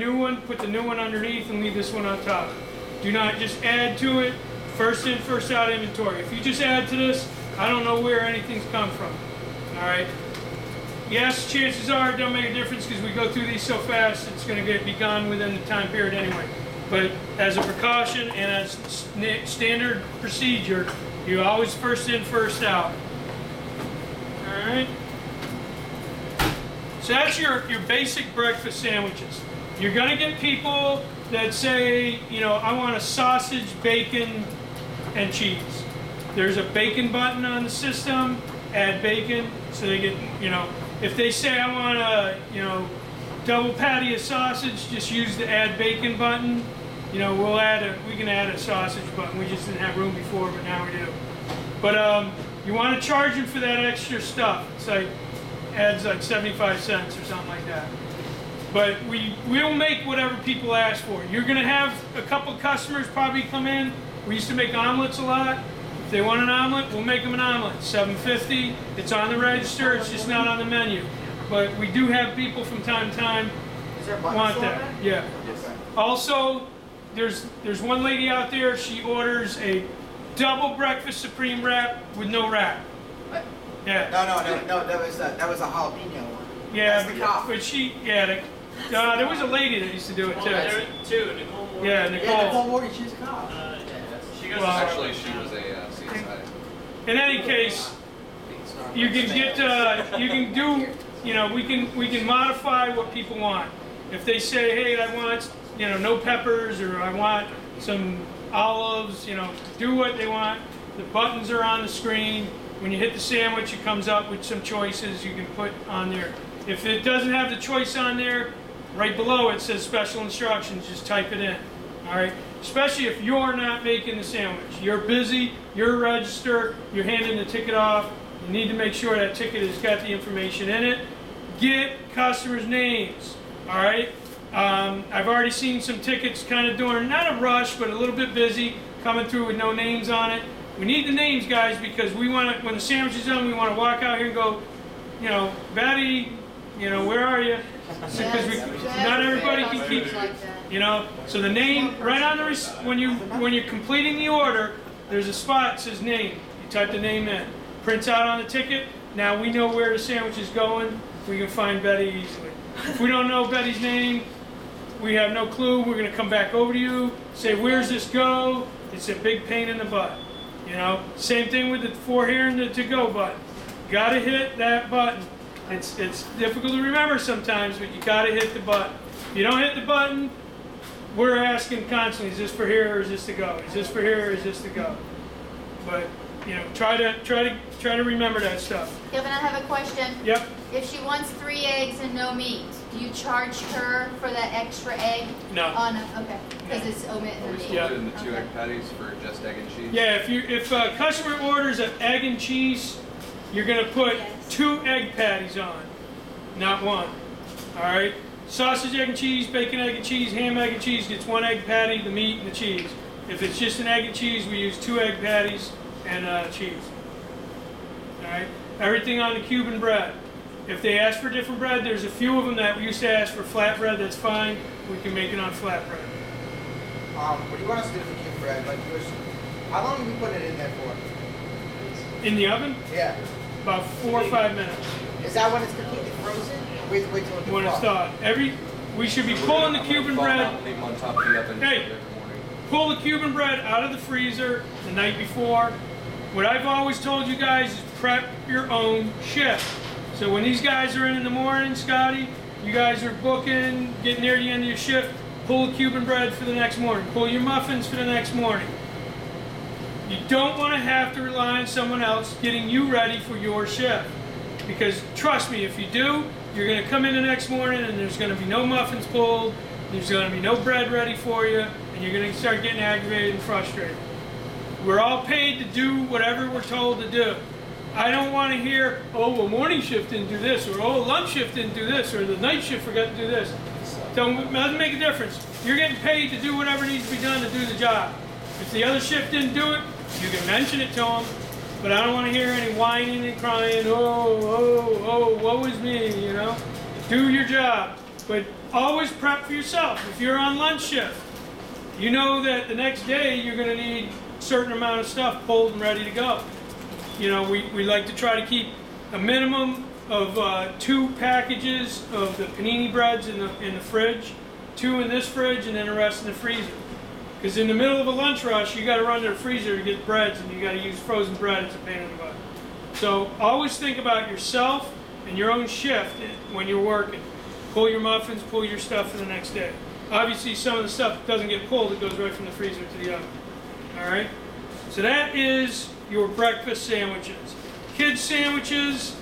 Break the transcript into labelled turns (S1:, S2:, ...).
S1: new one, put the new one underneath and leave this one on top. Do not just add to it. First in, first out inventory. If you just add to this, I don't know where anything's come from. All right. Yes, chances are it don't make a difference because we go through these so fast, it's going to be gone within the time period anyway. But as a precaution and as standard procedure, you always first in, first out. All right. So that's your basic breakfast sandwiches. You're going to get people that say, you know, I want a sausage, bacon, and cheese. There's a bacon button on the system, add bacon, so they get, you know, if they say I want a, you know, double patty of sausage, just use the add bacon button. You know, we can add a sausage button. We just didn't have room before, but now we do. But you want to charge them for that extra stuff. It's like, adds like 75 cents or something like that. But we'll make whatever people ask for. You're going to have a couple customers probably come in. We used to make omelets a lot. If they want an omelet, we'll make them an omelet. $7.50. It's on the register. It's just not on the menu. But we do have people from time to time want that. Yeah. Also, there's one lady out there. She orders a double breakfast supreme wrap with no wrap.
S2: What?
S1: Yeah.
S2: No. That was a jalapeno one.
S1: Yeah,
S2: That's the cop.
S1: but she, yeah, there was a lady that used to do it too.
S3: There were two, Nicole Morgan.
S1: Yeah, Nicole.
S2: Yeah, Nicole Morgan, she's a cop.
S3: She goes
S1: Well,
S4: Actually, she was a CSI.
S1: In any case, you can get, you can do, you know, we can modify what people want. If they say, hey, I want, you know, no peppers, or I want some olives, you know, do what they want. The buttons are on the screen. When you hit the sandwich, it comes up with some choices you can put on there. If it doesn't have the choice on there, right below it says special instructions, just type it in. All right? Especially if you're not making the sandwich. You're busy, you're a register, you're handing the ticket off. You need to make sure that ticket has got the information in it. Get customers' names. All right? I've already seen some tickets kind of doing, not a rush, but a little bit busy, coming through with no names on it. We need the names, guys, because we want to, when the sandwich is done, we want to walk out here and go, you know, Betty, you know, where are you? Because not everybody can keep, you know. So the name, right on the, when you're completing the order, there's a spot that says name. You type the name in. Prints out on the ticket. Now we know where the sandwich is going. We can find Betty easily. If we don't know Betty's name, we have no clue. We're going to come back over to you, say, where's this go? It's a big pain in the butt. You know, same thing with the for here and the to go button. Got to hit that button. It's difficult to remember sometimes, but you got to hit the button. If you don't hit the button, we're asking constantly, is this for here or is this to go? Is this for here or is this to go? But you know, try to remember that stuff.
S5: Kevin, I have a question.
S1: Yep.
S5: If she wants 3 eggs and no meat, do you charge her for that extra egg?
S1: No.
S5: Okay, because it's omitting the
S4: We
S5: meat.
S4: still doing the 2 egg patties for just egg and cheese.
S1: Yeah, if a customer orders an egg and cheese, you're going to put 2 egg patties on, not 1. All right? Sausage, egg and cheese, bacon, egg and cheese, ham, egg and cheese gets 1 egg patty, the meat, and the cheese. If it's just an egg and cheese, we use 2 egg patties and cheese. All right? Everything on the Cuban bread. If they ask for different bread, there's a few of them that we used to ask for flatbread. That's fine. We can make it on flatbread.
S2: What do you want us to do for Cuban bread? Like, how long have you put it in there for?
S1: In the oven?
S2: Yeah.
S1: About 4 or 5 minutes.
S2: Is that when it's completely frozen? Wait till it
S1: When it's
S2: thaws?
S1: thawed. We should be pulling the Cuban bread.
S4: Leave them on top of the oven.
S1: Hey.
S4: Every morning.
S1: Pull the Cuban bread out of the freezer the night before. What I've always told you guys is prep your own shift. So when these guys are in the morning, Scotty, you guys are booking, getting near the end of your shift, pull the Cuban bread for the next morning. Pull your muffins for the next morning. You don't want to have to rely on someone else getting you ready for your shift. Because trust me, if you do, you're going to come in the next morning and there's going to be no muffins pulled, there's going to be no bread ready for you, and you're going to start getting aggravated and frustrated. We're all paid to do whatever we're told to do. I don't want to hear, oh, well, morning shift didn't do this, or oh, lunch shift didn't do this, or the night shift forgot to do this. It doesn't make a difference. You're getting paid to do whatever needs to be done to do the job. If the other shift didn't do it, you can mention it to them, but I don't want to hear any whining and crying, oh, woe is me, you know. Do your job. But always prep for yourself. If you're on lunch shift, you know that the next day you're going to need a certain amount of stuff pulled and ready to go. You know, we like to try to keep a minimum of 2 packages of the panini breads in the fridge, 2 in this fridge, and then the rest in the freezer. Because in the middle of a lunch rush, you got to run to the freezer to get breads, and you got to use frozen bread. It's a pain in the butt. So always think about yourself and your own shift when you're working. Pull your muffins, pull your stuff for the next day. Obviously, some of the stuff doesn't get pulled; it goes right from the freezer to the oven. All right. So that is your breakfast sandwiches. Kids sandwiches.